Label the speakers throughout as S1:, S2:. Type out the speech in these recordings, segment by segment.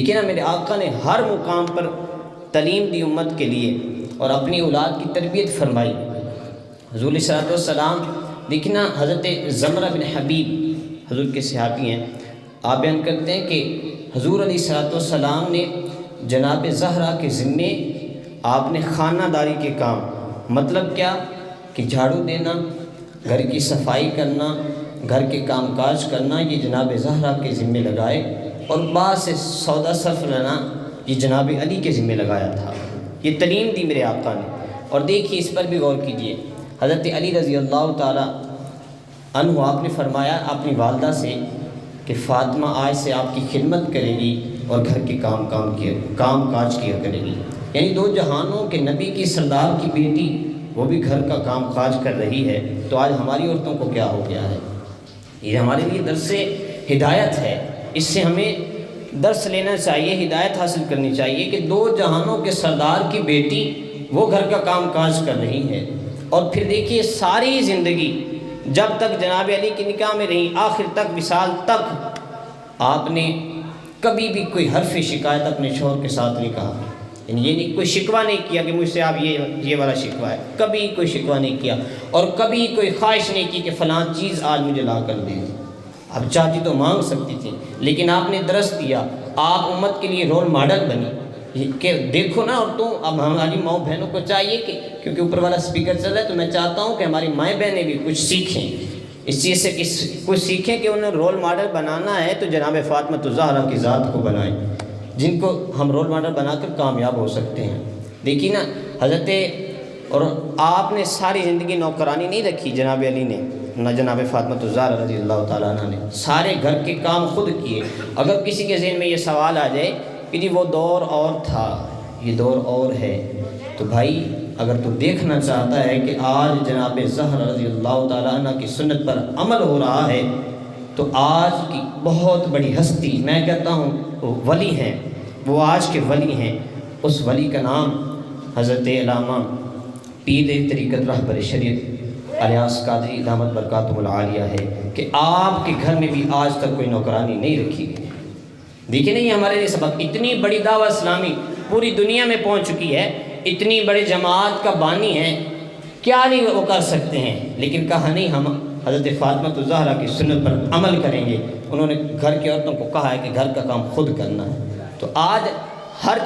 S1: لیکن نا میرے آقا نے ہر مقام پر تعلیم دی امت کے لیے اور اپنی اولاد کی تربیت فرمائی۔ حضور صلی اللہ علیہ وسلم دیکھنا، حضرت زمرہ بن حبیب حضور کے صحابی ہیں، آپ بیان کرتے ہیں کہ حضور علیہ الصلوۃ والسلام نے جناب زہرا کے ذمے آپ نے خانہ داری کے کام، مطلب کیا کہ جھاڑو دینا، گھر کی صفائی کرنا، گھر کے کام کاج کرنا، یہ جناب زہرا کے ذمے لگائے، اور بعض سے سودا صرف لینا یہ جناب علی کے ذمے لگایا تھا۔ یہ تعلیم دی میرے آقا نے۔ اور دیکھیے اس پر بھی غور کیجئے، حضرت علی رضی اللہ تعالی عنہ آپ نے فرمایا اپنی والدہ سے کہ فاطمہ آج سے آپ کی خدمت کرے گی اور گھر کے کام کاج کیا کرے گی، یعنی دو جہانوں کے نبی کی سردار کی بیٹی وہ بھی گھر کا کام کاج کر رہی ہے، تو آج ہماری عورتوں کو کیا ہو گیا ہے؟ یہ ہمارے لیے درس ہدایت ہے، اس سے ہمیں درس لینا چاہیے، ہدایت حاصل کرنی چاہیے کہ دو جہانوں کے سردار کی بیٹی وہ گھر کا کام کاج کر رہی ہے۔ اور پھر دیکھیے ساری زندگی جب تک جناب علی کی نکاح میں رہی، آخر تک وصال تک آپ نے کبھی بھی کوئی حرف شکایت اپنے شوہر کے ساتھ نہیں کہا، یعنی یہ نہیں کوئی شکوہ نہیں کیا کہ مجھ سے آپ یہ والا شکوہ ہے، کبھی کوئی شکوہ نہیں کیا، اور کبھی کوئی خواہش نہیں کی کہ فلاں چیز آج مجھے لا کر دے۔ اب چاہتی تو مانگ سکتی تھی، لیکن آپ نے درس دیا، آپ امت کے لیے رول ماڈل بنی کہ دیکھو نا عورتوں، اب ہماری ماؤں بہنوں کو چاہیے کہ کیونکہ اوپر والا سپیکر چل رہا ہے تو میں چاہتا ہوں کہ ہماری مائیں بہنیں بھی کچھ سیکھیں، اس چیز سے کچھ سیکھیں کہ انہیں رول ماڈل بنانا ہے تو جناب فاطمہ الزہرا کی ذات کو بنائیں، جن کو ہم رول ماڈل بنا کر کامیاب ہو سکتے ہیں۔ دیکھیے نا حضرت، اور آپ نے ساری زندگی نوکرانی نہیں رکھی جناب علی نے، نہ جناب فاطمہ الزہرا رضی اللہ تعالیٰ عنہ نے، سارے گھر کے کام خود کیے۔ اگر کسی کے ذہن میں یہ سوال آ جائے کہ جی وہ دور اور تھا یہ دور اور ہے، تو بھائی اگر تو دیکھنا چاہتا ہے کہ آج جناب زہرا رضی اللہ تعالیٰ عنہ کی سنت پر عمل ہو رہا ہے، تو آج کی بہت بڑی ہستی، میں کہتا ہوں ولی ہیں، وہ آج کے ولی ہیں، اس ولی کا نام حضرت علامہ پیر طریقت رہبر شریعت الیاس قادری دامت برکاتہ العالیہ ہے، کہ آپ کے گھر میں بھی آج تک کوئی نوکرانی نہیں رکھی گئی۔ دیکھیں نہیں ہمارے لیے سبق، اتنی بڑی دعوت اسلامی پوری دنیا میں پہنچ چکی ہے، اتنی بڑی جماعت کا بانی ہے، کیا نہیں وہ کر سکتے ہیں، لیکن کہا نہیں ہم حضرت فاطمہ الزہرا کی سنت پر عمل کریں گے۔ انہوں نے گھر کی عورتوں کو کہا ہے کہ گھر کا کام خود کرنا ہے۔ تو آج ہر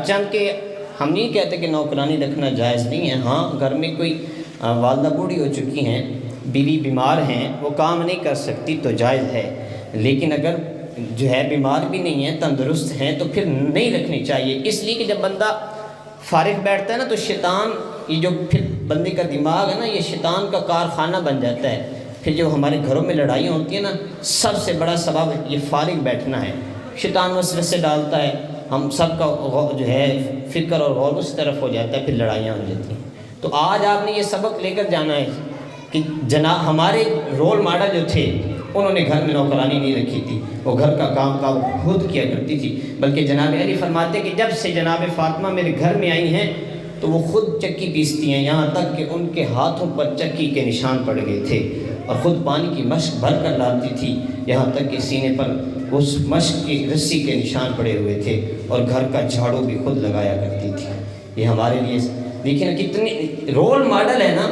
S1: چند کے ہم نہیں کہتے کہ نوکرانی رکھنا جائز نہیں ہے، ہاں گھر میں کوئی والدہ بوڑھی ہو چکی ہیں، بیوی بیمار ہیں، وہ کام نہیں کر سکتی تو جائز ہے، لیکن اگر جو ہے بیمار بھی نہیں ہے، تندرست ہیں، تو پھر نہیں رکھنی چاہیے، اس لیے کہ جب بندہ فارغ بیٹھتا ہے نا تو شیطان، یہ جو پھر بندے کا دماغ ہے نا، یہ شیطان کا کارخانہ بن جاتا ہے۔ پھر جو ہمارے گھروں میں لڑائیاں ہوتی ہیں نا، سب سے بڑا سبب یہ فارغ بیٹھنا ہے، شیطان وسوسے ڈالتا ہے، ہم سب کا جو ہے فکر اور غور اس طرف ہو جاتا ہے، پھر لڑائیاں ہو جاتی ہیں۔ تو آج آپ نے یہ سبق لے کر جانا ہے کہ جناب ہمارے رول ماڈل جو تھے انہوں نے گھر میں نوکرانی نہیں رکھی تھی، وہ گھر کا کام خود کیا کرتی تھی، بلکہ جناب علی فرماتے کہ جب سے جناب فاطمہ میرے گھر میں آئی ہیں تو وہ خود چکی پیستی ہیں، یہاں تک کہ ان کے ہاتھوں پر چکی کے نشان پڑ گئے تھے، اور خود پانی کی مشق بھر کر لاتی تھی، یہاں تک کہ سینے پر اس مشق کی رسی کے نشان پڑے ہوئے تھے، اور گھر کا جھاڑو بھی خود لگایا کرتی تھی۔ یہ ہمارے لیے دیکھیں نا کتنے رول ماڈل ہے نا،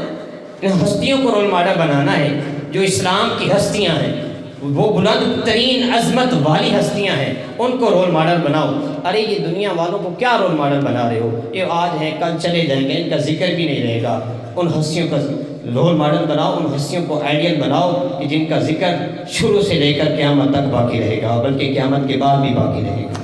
S1: ان ہستیوں کو رول ماڈل بنانا ہے جو اسلام کی ہستیاں ہیں، وہ بلند ترین عظمت والی ہستیاں ہیں، ان کو رول ماڈل بناؤ۔ ارے یہ دنیا والوں کو کیا رول ماڈل بنا رہے ہو، یہ آج ہیں کل چلے جائیں گے، ان کا ذکر بھی نہیں رہے گا۔ ان ہستیوں کا رول ماڈل بناؤ، ان ہستیوں کو آئیڈیل بناؤ کہ جن کا ذکر شروع سے لے کر قیامت تک باقی رہے گا، بلکہ قیامت کے بعد بھی باقی رہے گا۔